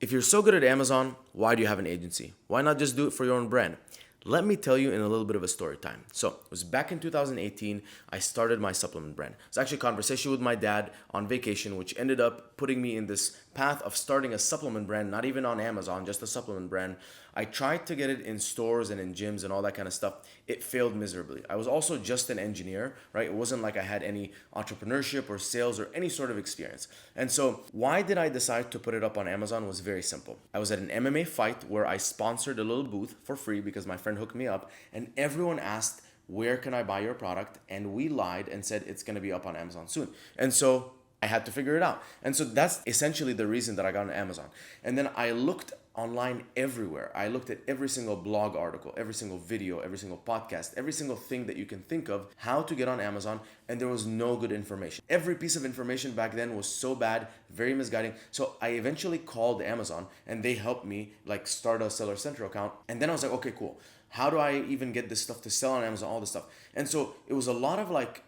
If you're so good at Amazon, why do you have an agency? Why not just do it for your own brand? Let me tell you in a little bit of a story time. So, it was back in 2018, I started my supplement brand. It's actually a conversation with my dad on vacation, which ended up putting me in this path of starting a supplement brand, not even on Amazon, just a supplement brand. I tried to get it in stores and in gyms and all that kind of stuff. It failed miserably. I was also just an engineer, right? It wasn't like I had any entrepreneurship or sales or any sort of experience. And so, why did I decide to put it up on Amazon was very simple. I was at an MMA fight where I sponsored a little booth for free because my friend hooked me up, and everyone asked, where can I buy your product? And we lied and said it's going to be up on Amazon soon. And so I had to figure it out. And so that's essentially the reason that I got on Amazon. And then I looked online everywhere. I looked at every single blog article, every single video, every single podcast, every single thing that you can think of, how to get on Amazon, and there was no good information. Every piece of information back then was so bad, very misguiding. So I eventually called Amazon and they helped me like start a Seller Center account. And then I was like, okay, cool. How do I even get this stuff to sell on Amazon, all this stuff? And so it was a lot of like,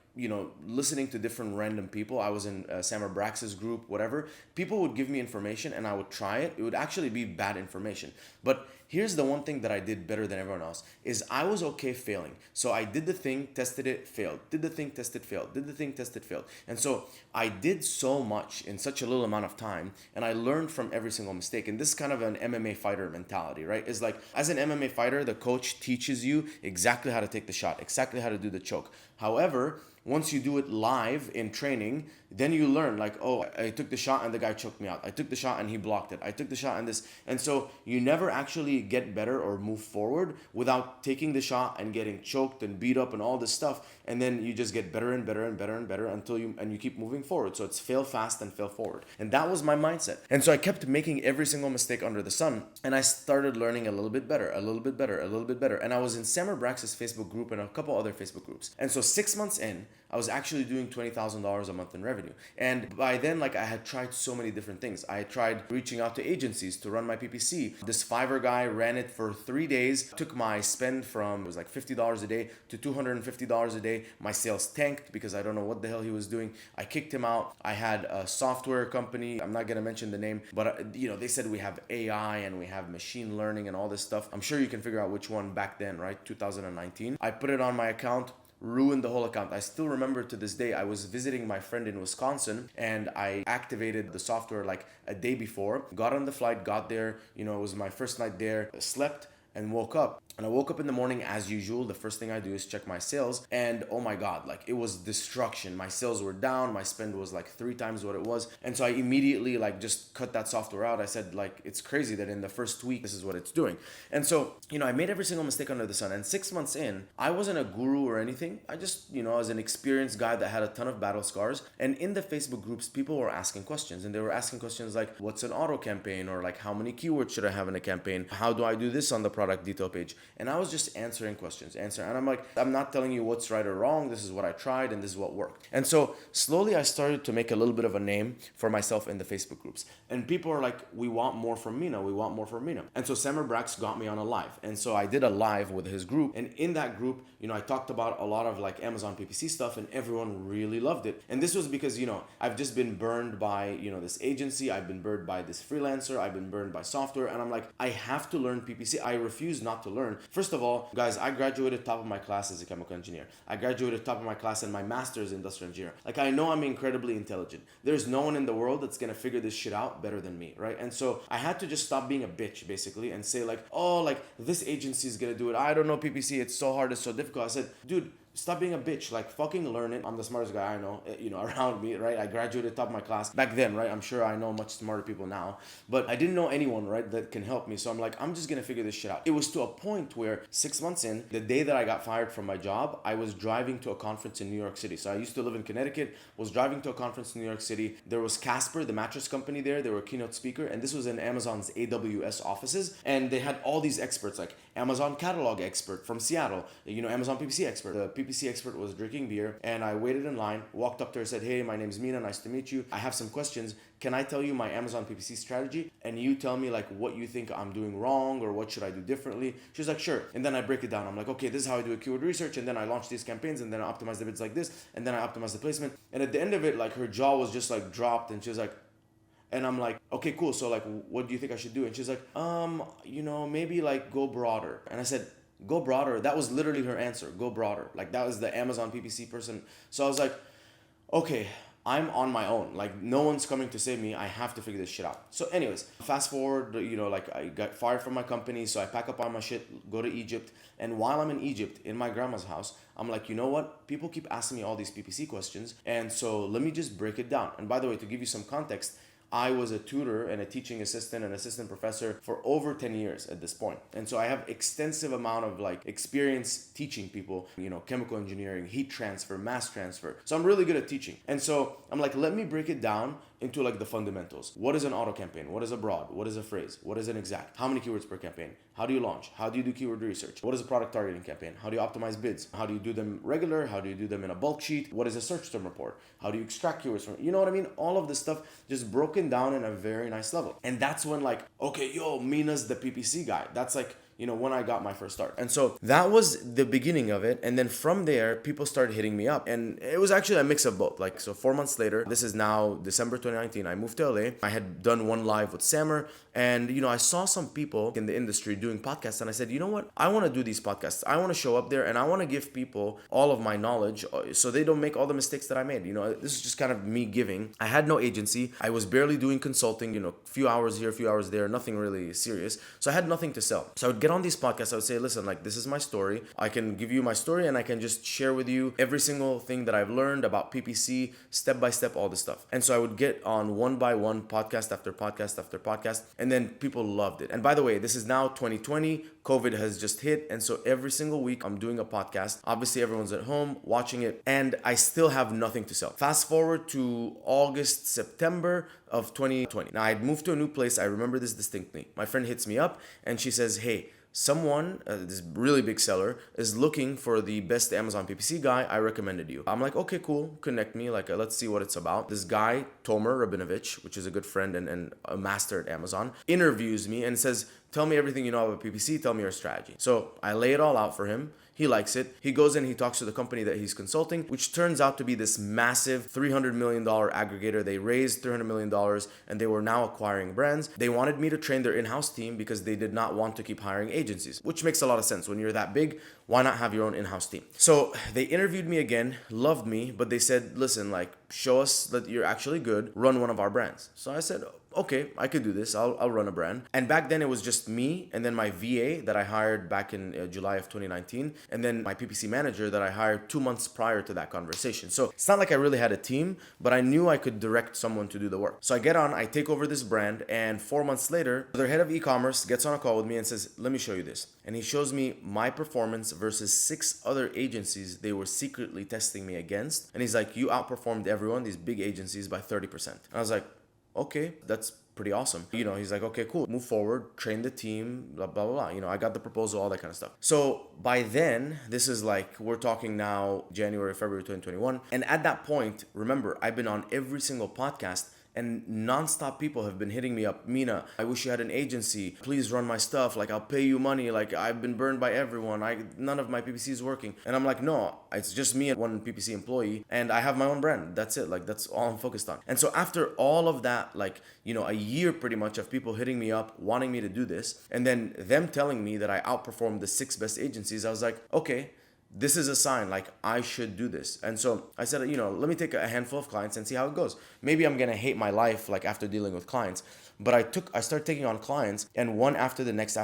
listening to different random people. I was in Samar Brax's group, whatever. People would give me information and I would try it. It would actually be bad information. But here's the one thing that I did better than everyone else is I was okay failing. So I did the thing, tested it, failed. Did the thing, tested, failed. Did the thing, tested, failed. And so I did so much in such a little amount of time and I learned from every single mistake. And this is kind of an MMA fighter mentality, right? It's like as an MMA fighter, the coach teaches you exactly how to take the shot, exactly how to do the choke. However, once you do it live in training, then you learn like, oh, I took the shot and the guy choked me out. I took the shot and he blocked it. I took the shot and this. And so you never actually get better or move forward without taking the shot and getting choked and beat up and all this stuff. And then you just get better and better and better and better until you keep moving forward. So it's fail fast and fail forward. And that was my mindset. And so I kept making every single mistake under the sun. And I started learning a little bit better, a little bit better, a little bit better. And I was in Samar Brax's Facebook group and a couple other Facebook groups. And so 6 months in, I was actually doing $20,000 a month in revenue. And by then, like I had tried so many different things. I had tried reaching out to agencies to run my PPC. This Fiverr guy ran it for 3 days, took my spend from, it was like $50 a day to $250 a day. My sales tanked because I don't know what the hell he was doing. I kicked him out. I had a software company. I'm not going to mention the name, but they said we have AI and we have machine learning and all this stuff. I'm sure you can figure out which one back then, right? 2019. I put it on my account, ruined the whole account. I still remember to this day, I was visiting my friend in Wisconsin and I activated the software like a day before, got on the flight, got there, it was my first night there, slept and woke up. And I woke up in the morning as usual. The first thing I do is check my sales. And oh my God, like it was destruction. My sales were down. My spend was like 3 times what it was. And so I immediately like just cut that software out. I said like, it's crazy that in the first week, this is what it's doing. And so, I made every single mistake under the sun. And 6 months in, I wasn't a guru or anything. I just, as an experienced guy that had a ton of battle scars. And in the Facebook groups, people were asking questions. And they were asking questions like, what's an auto campaign? Or like, how many keywords should I have in a campaign? How do I do this on the product detail page? And I was just answering questions. And I'm like, I'm not telling you what's right or wrong. This is what I tried and this is what worked. And so slowly I started to make a little bit of a name for myself in the Facebook groups. And people are like, we want more from Mina. We want more from Mina. And so Samar Brax got me on a live. And so I did a live with his group. And in that group, I talked about a lot of like Amazon PPC stuff and everyone really loved it. And this was because, I've just been burned by, this agency. I've been burned by this freelancer. I've been burned by software. And I'm like, I have to learn PPC. I refuse not to learn. First of all, guys, I graduated top of my class as a chemical engineer. I graduated top of my class in my master's in industrial engineer. Like, I know I'm incredibly intelligent. There's no one in the world that's gonna figure this shit out better than me, right? And so I had to just stop being a bitch, basically, and say like, oh, like this agency is gonna do it. I don't know PPC. It's so hard. It's so difficult. I said, dude, stop being a bitch, like fucking learn it. I'm the smartest guy I know, around me, right? I graduated top of my class back then, right? I'm sure I know much smarter people now, but I didn't know anyone, right, that can help me. So I'm like, I'm just gonna figure this shit out. It was to a point where 6 months in, the day that I got fired from my job, I was driving to a conference in New York City. So I used to live in Connecticut, was driving to a conference in New York City. There was Casper, the mattress company there. They were a keynote speaker, and this was in Amazon's AWS offices. And they had all these experts, like Amazon catalog expert from Seattle, Amazon PPC expert. The PPC expert was drinking beer, and I waited in line, walked up to her and said, hey, my name's Mina, nice to meet you. I have some questions. Can I tell you my Amazon PPC strategy? And you tell me like what you think I'm doing wrong or what should I do differently? She's like, sure. And then I break it down. I'm like, okay, this is how I do a keyword research. And then I launch these campaigns and then I optimize the bids like this. And then I optimize the placement. And at the end of it, like her jaw was just like dropped and she was like, And I'm like, okay, cool. So like, what do you think I should do? And she's like, maybe like go broader. And I said, go broader. That was literally her answer. Go broader. Like that was the Amazon PPC person. So I was like, okay, I'm on my own. Like no one's coming to save me. I have to figure this shit out. So anyways, fast forward, like I got fired from my company. So I pack up all my shit, go to Egypt. And while I'm in Egypt, in my grandma's house, I'm like, you know what? People keep asking me all these PPC questions. And so let me just break it down. And by the way, to give you some context, I was a tutor and a teaching assistant and assistant professor for over 10 years at this point. And so I have extensive amount of like experience teaching people, chemical engineering, heat transfer, mass transfer. So I'm really good at teaching. And so I'm like, let me break it down into like the fundamentals. What is an auto campaign? What is a broad? What is a phrase? What is an exact? How many keywords per campaign? How do you launch? How do you do keyword research? What is a product targeting campaign? How do you optimize bids? How do you do them regular? How do you do them in a bulk sheet? What is a search term report? How do you extract keywords from it? You know what I mean? All of this stuff just broken down in a very nice level. And that's when like, okay, Mina's the PPC guy. That's like, when I got my first start. And so that was the beginning of it. And then from there, people started hitting me up. And it was actually a mix of both. Like, so 4 months later, this is now December 2019, I moved to LA. I had done one live with Samer. And, I saw some people in the industry doing podcasts. And I said, you know what? I want to do these podcasts. I want to show up there and I want to give people all of my knowledge so they don't make all the mistakes that I made. This is just kind of me giving. I had no agency. I was barely doing consulting, a few hours here, a few hours there, nothing really serious. So I had nothing to sell. So I would get on these podcasts. I would say, listen, like, this is my story. I can give you my story and I can just share with you every single thing that I've learned about PPC, step by step, all this stuff. And so I would get on one by one, podcast after podcast after podcast. And then people loved it. And by the way, this is now 2020. COVID has just hit. And so every single week I'm doing a podcast. Obviously, everyone's at home watching it. And I still have nothing to sell. Fast forward to August, September of 2020. Now I'd moved to a new place. I remember this distinctly. My friend hits me up and she says, hey, someone, this really big seller, is looking for the best Amazon PPC guy. I recommended you. I'm like, okay, cool. Connect me. Like, let's see what it's about. This guy, Tomer Rabinovich, which is a good friend and a master at Amazon, interviews me and says, tell me everything you know about PPC. Tell me your strategy. So I lay it all out for him. He likes it. He goes in, he talks to the company that he's consulting, which turns out to be this massive $300 million aggregator. They raised $300 million and they were now acquiring brands. They wanted me to train their in-house team because they did not want to keep hiring agencies, which makes a lot of sense. When you're that big, why not have your own in-house team? So they interviewed me again, loved me, but they said, listen, like, show us that you're actually good, run one of our brands. So I said, okay, I could do this. I'll run a brand. And back then it was just me and then my VA that I hired back in July of 2019. And then my PPC manager that I hired 2 months prior to that conversation. So it's not like I really had a team, but I knew I could direct someone to do the work. So I get on, I take over this brand, and 4 months later, their head of e-commerce gets on a call with me and says, let me show you this. And he shows me my performance versus 6 other agencies they were secretly testing me against. And he's like, you outperformed everyone, these big agencies, by 30%. And I was like, okay, that's pretty awesome. He's like, okay, cool, move forward, train the team, blah, blah, blah. I got the proposal, all that kind of stuff. So by then, this is like, we're talking now January, February 2021. And at that point, remember, I've been on every single podcast and nonstop people have been hitting me up. Mina, I wish you had an agency. Please run my stuff. Like, I'll pay you money. Like, I've been burned by everyone. None of my PPC is working. And I'm like, no, it's just me and one PPC employee. And I have my own brand. That's it. Like, that's all I'm focused on. And so after all of that, like, a year pretty much of people hitting me up, wanting me to do this, and then them telling me that I outperformed the 6 best agencies, I was like, okay, this is a sign, like, I should do this. And so I said, let me take a handful of clients and see how it goes. Maybe I'm gonna hate my life, like, after dealing with clients. But I started taking on clients, and one after the next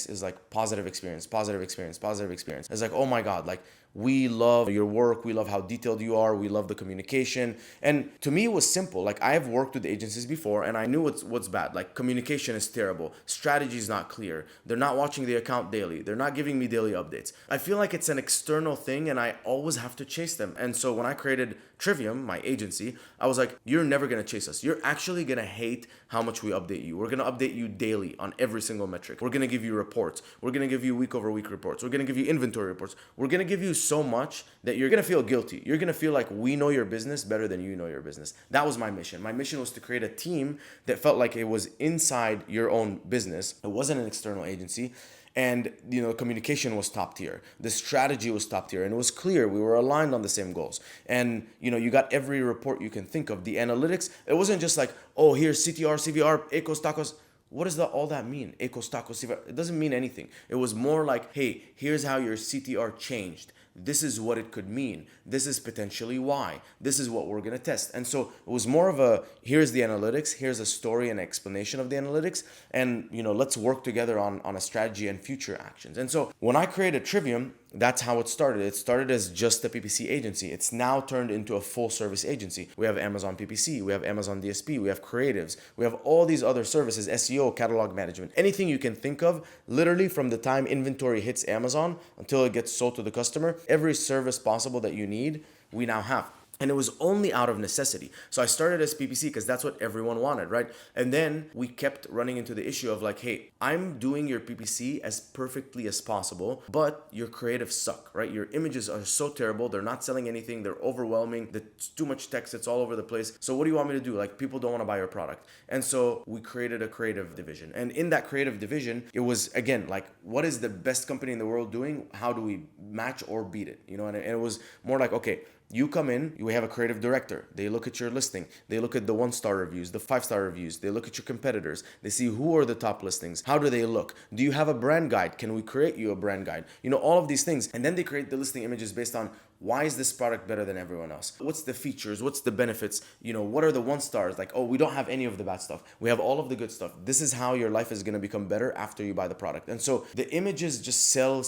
is like positive experience. It's like, oh my God, like, we love your work. We love how detailed you are. We love the communication. And to me, it was simple. Like, I have worked with agencies before and I knew what's bad. Like, communication is terrible. Strategy is not clear. They're not watching the account daily. They're not giving me daily updates. I feel like it's an external thing and I always have to chase them. And so when I created Trivium, my agency, I was like, you're never going to chase us. You're actually going to hate how much we update you. We're going to update you daily on every single metric. We're going to give you reports. We're going to give you week over week reports. We're going to give you inventory reports. We're going to give you so much that you're going to feel guilty. You're going to feel like we know your business better than you know your business. That was my mission. My mission was to create a team that felt like it was inside your own business. It wasn't an external agency. And communication was top tier, the strategy was top tier, and it was clear we were aligned on the same goals. And you got every report you can think of. The analytics, it wasn't just like, oh, here's CTR, CVR, ecos, tacos. What does all that mean? Ecos, tacos, CVR. It doesn't mean anything. It was more like, hey, here's how your CTR changed. This is what it could mean. This is potentially why. This is what we're going to test. And so it was more of a, here's the analytics, here's a story and explanation of the analytics, and let's work together on a strategy and future actions. And so when I created Trivium, that's how it started. It started as just a PPC agency. It's now turned into a full service agency. We have Amazon PPC, we have Amazon DSP, we have creatives, we have all these other services, SEO, catalog management, anything you can think of, literally from the time inventory hits Amazon until it gets sold to the customer, every service possible that you need, we now have. And it was only out of necessity. So I started as PPC because that's what everyone wanted, right? And then we kept running into the issue of like, hey, I'm doing your PPC as perfectly as possible, but your creatives suck, right? Your images are so terrible. They're not selling anything. They're overwhelming. There's too much text. It's all over the place. So what do you want me to do? Like, people don't want to buy your product. And so we created a creative division. And in that creative division, it was, again, like, what is the best company in the world doing? How do we match or beat it? And it was more like, okay, you come in, we have a creative director. They look at your listing. They look at the 1-star reviews, the 5-star reviews. They look at your competitors. They see who are the top listings. How do they look? Do you have a brand guide? Can we create you a brand guide? All of these things. And then they create the listing images based on, why is this product better than everyone else? What's the features? What's the benefits? What are the 1-stars? Like, oh, we don't have any of the bad stuff. We have all of the good stuff. This is how your life is going to become better after you buy the product. And so the images just sell.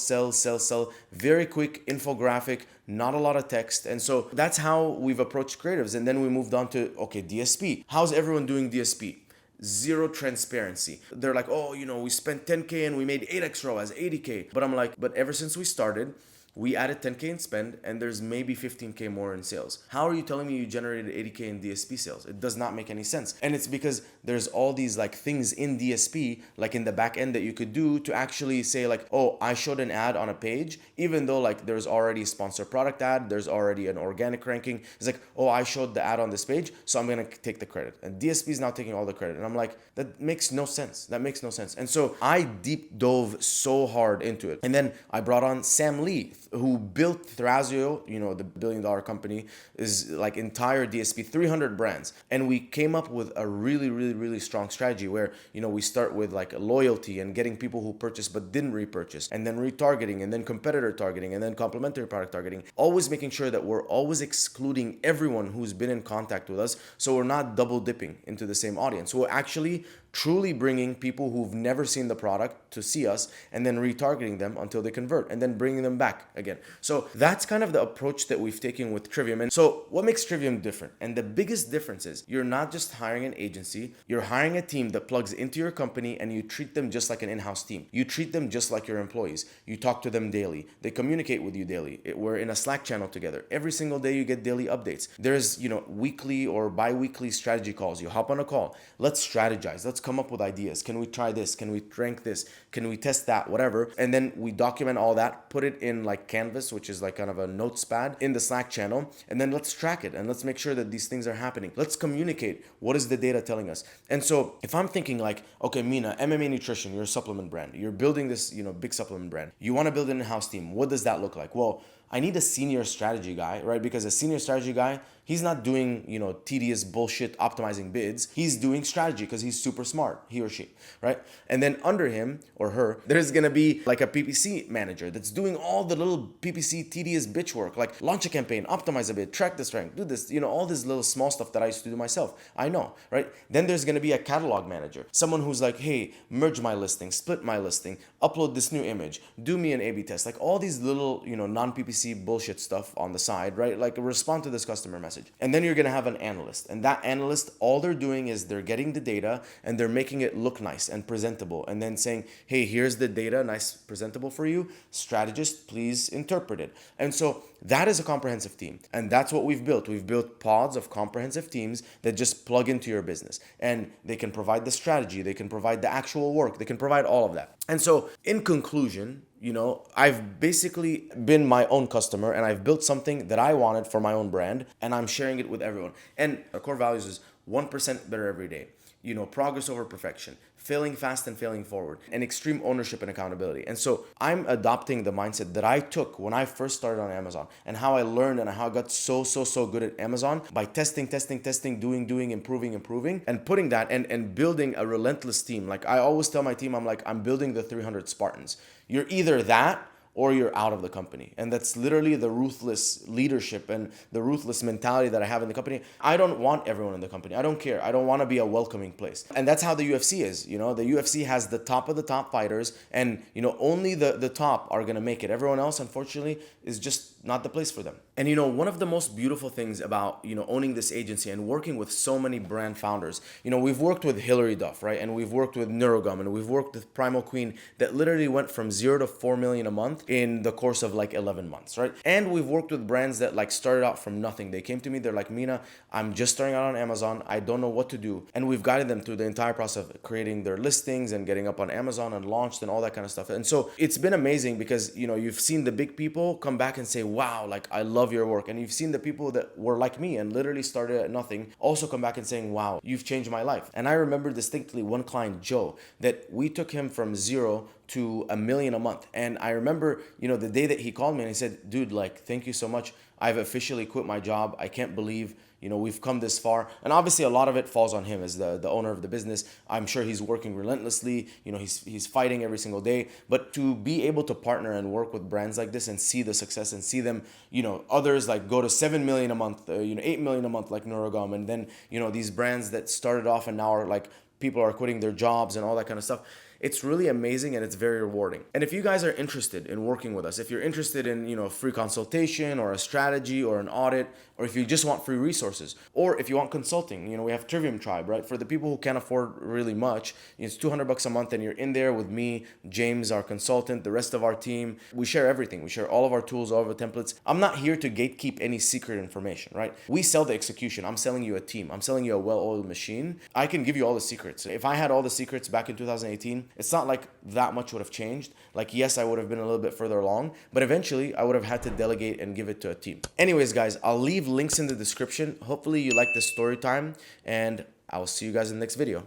Very quick infographic, not a lot of text. And so that's how we've approached creatives. And then we moved on to, okay, DSP. How's everyone doing DSP? Zero transparency. They're like, oh, we spent 10K and we made 8x ROAS, 80K. But I'm like, but ever since we started, we added 10K in spend and there's maybe 15K more in sales. How are you telling me you generated 80K in DSP sales? It does not make any sense. And it's because there's all these like things in DSP, like in the back end, that you could do to actually say like, oh, I showed an ad on a page, even though like there's already a sponsored product ad, there's already an organic ranking. It's like, oh, I showed the ad on this page, so I'm gonna take the credit. And DSP is now taking all the credit. And I'm like, that makes no sense. That makes no sense. And so I deep dove so hard into it. And then I brought on Sam Lee, who built Thrasio, the billion-dollar company, is like entire DSP, 300 brands. And we came up with a really, really, really strong strategy where, we start with like loyalty and getting people who purchased but didn't repurchase, and then retargeting, and then competitor targeting, and then complementary product targeting, always making sure that we're always excluding everyone who's been in contact with us, so we're not double dipping into the same audience. So we're actually truly bringing people who've never seen the product to see us, and then retargeting them until they convert, and then bringing them back again. So that's kind of the approach that we've taken with Trivium. And so what makes Trivium different? And the biggest difference is you're not just hiring an agency, you're hiring a team that plugs into your company, and you treat them just like an in-house team. You treat them just like your employees. You talk to them daily. They communicate with you daily. We're in a Slack channel together. Every single day you get daily updates. There's, weekly or bi-weekly strategy calls. You hop on a call. Let's strategize. Let's come up with ideas. Can we try this? Can we rank this? Can we test that? Whatever. And then we document all that, put it in like Canvas, which is like kind of a notes pad in the Slack channel. And then let's track it and let's make sure that these things are happening. Let's communicate. What is the data telling us? And so if I'm thinking like, okay, Mina, MMA Nutrition, you're a supplement brand. You're building this, big supplement brand. You want to build an in-house team. What does that look like? Well, I need a senior strategy guy, right? Because a senior strategy guy, he's not doing, tedious bullshit optimizing bids. He's doing strategy because he's super smart, he or she, right? And then under him or her, there's gonna be like a PPC manager that's doing all the little PPC tedious bitch work, like launch a campaign, optimize a bid, track this rank, do this, all this little small stuff that I used to do myself. I know, right? Then there's gonna be a catalog manager, someone who's like, hey, merge my listing, split my listing, upload this new image, do me an A/B test, like all these little, non-PPC bullshit stuff on the side, right? Like respond to this customer message. And then you're going to have an analyst. And that analyst, all they're doing is they're getting the data and they're making it look nice and presentable. And then saying, hey, here's the data, nice, presentable for you. Strategist, please interpret it. And so that is a comprehensive team. And that's what we've built. We've built pods of comprehensive teams that just plug into your business. And they can provide the strategy. They can provide the actual work. They can provide all of that. And so in conclusion, I've basically been my own customer and I've built something that I wanted for my own brand and I'm sharing it with everyone. And our core values is 1% better every day. Progress over perfection, failing fast and failing forward, and extreme ownership and accountability. And so I'm adopting the mindset that I took when I first started on Amazon, and how I learned and how I got so good at Amazon by testing, doing, improving, and putting that and building a relentless team. Like I always tell my team, I'm like, I'm building the 300 Spartans. You're either that or you're out of the company. And that's literally the ruthless leadership and the ruthless mentality that I have in the company. I don't want everyone in the company. I don't care. I don't want to be a welcoming place. And that's how the UFC is. You know, the UFC has the top of the top fighters, and, you know, only the top are going to make it. Everyone else, unfortunately, is just not the place for them. And, you know, one of the most beautiful things about, you know, owning this agency and working with so many brand founders, you know, we've worked with Hillary Duff, right? And we've worked with Neurogum, and we've worked with Primal Queen, that literally went from 0 to 4 million a month in the course of like 11 months, right? And we've worked with brands that like started out from nothing. They came to me, they're like, Mina, I'm just starting out on Amazon. I don't know what to do. And we've guided them through the entire process of creating their listings and getting up on Amazon and launched and all that kind of stuff. And so it's been amazing because, you know, you've seen the big people come back and say, wow, like I love your work. And you've seen the people that were like me and literally started at nothing also come back and saying, wow, you've changed my life. And I remember distinctly one client, Joe, that we took him from 0 to 1 million a month. And I remember, you know, the day that he called me and he said, dude, like, thank you so much. I've officially quit my job. I can't believe, you know, we've come this far. And obviously a lot of it falls on him as the owner of the business. I'm sure he's working relentlessly. You know, he's fighting every single day. But to be able to partner and work with brands like this and see the success and see them, you know, others like go to 7 million a month, 8 million a month like Neurogum. And then, you know, these brands that started off and now are like, people are quitting their jobs and all that kind of stuff. It's really amazing and it's very rewarding. And if you guys are interested in working with us, if you're interested in, you know, free consultation or a strategy or an audit, or if you just want free resources, or if you want consulting, you know, we have Trivium Tribe, right? For the people who can't afford really much, it's $200 a month and you're in there with me, James, our consultant, the rest of our team. We share everything. We share all of our tools, all of our templates. I'm not here to gatekeep any secret information, right? We sell the execution. I'm selling you a team. I'm selling you a well-oiled machine. I can give you all the secrets. If I had all the secrets back in 2018, it's not like that much would have changed. Like, yes, I would have been a little bit further along, but eventually I would have had to delegate and give it to a team. Anyways, guys, I'll leave links in the description. Hopefully you like this story time, and I will see you guys in the next video.